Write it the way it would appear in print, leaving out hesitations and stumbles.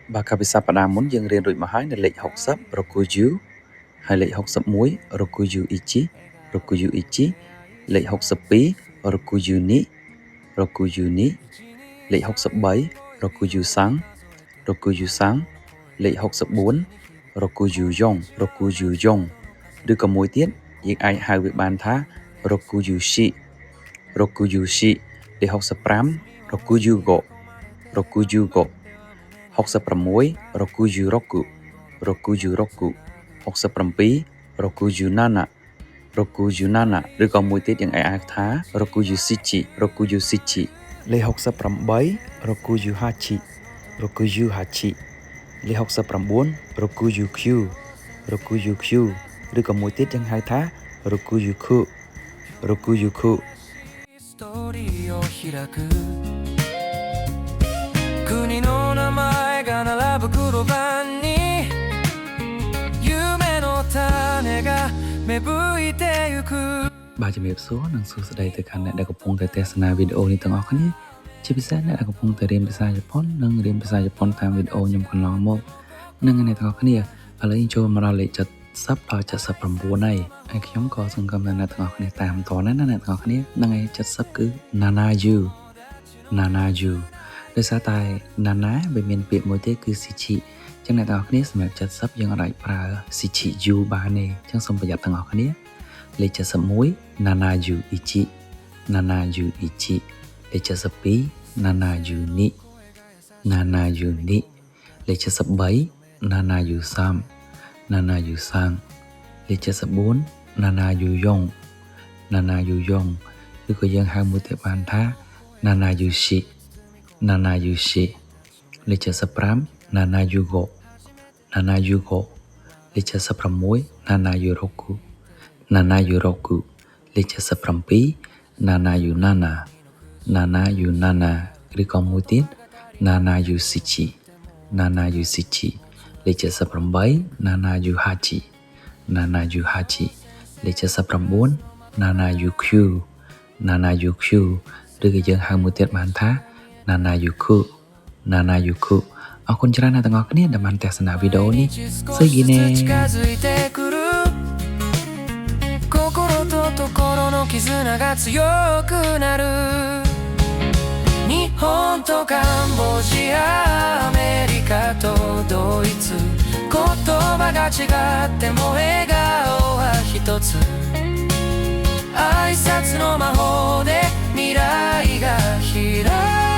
Bà cà bisa pada mun yang riêng rồi mà hai là lệ học sắp rokuju hai lệ học sắp muối rokuju ichi lệ học sắp pi rokuju ni lệ học sắp bảy rokuju sang lệ học sắp bốn rokuju yong đưa cả mối tiết những ai hai việc bàn thá rokuju shi lệ học sắp pram rokuju go học sắp muối rokuju roku 67 rokuju nana ឬក៏មួយទៀតយើងអាចថា rokuju sichi លេខ68 rokuju hachi លេខ69 rokuju q ឬក៏មួយទៀតយើងហៅថា rokuju ku 国の名前が並ぶ黒板に夢の種が芽吹いてゆくបាទជំរាបសួរនិងសួស្តីទៅកាន់អ្នកដែលកំពុងតែទស្សនាវីដេអូនេះទាំងអស់គ្នាជាពិសេសអ្នកដែលកំពុងតែរៀនភាសាជប៉ុននិងរៀនភាសាជប៉ុនតាមវីដេអូខ្ញុំកន្លងមកនឹងអ្នកទាំងអស់គ្នាឥឡូវយើងចូលមកដល់លេខ70ដល់79ហើយខ្ញុំក៏សង្ឃឹមថាអ្នកទាំងអស់គ្នាតាមតណាអ្នកទាំងអស់គ្នានឹងឯ70គឺ nanaju ដោយសារតែ nana វាមានពាក្យមួយទេគឺ sichi ចឹងអ្នកទាំងអស់គ្នាសម្រាប់70យើងអាចប្រើ sichi yu បានទេចឹងសូមប្រយ័ត្នទាំងអស់គ្នាលេខ71 nanaju ichi លេខ72 nanaju ni លេខ73 nanaju sam លេខ74 nanaju yong ឬក៏យើងហៅមួយទៀតបានថា nanaju shi លេខ75 nanaju go លេខ76 nanaju roku លេខ77 nanaju nana ឬក៏មួយទៀត nanaju sichi លេខ78 nanaju hachi លេខ79 nanaju q ឬក៏យើងហៅមួយទៀតបានថា nanaju ku អរគុណច្រើនអ្នកទាំងអស់គ្នាដែលបានទស្សនាវីដេអូនេះសូយគីណេ心と心の絆が強くなる日本とカンボジアアメリカとドイツ言葉が違っても笑顔は一つ挨拶の魔法で未来が開く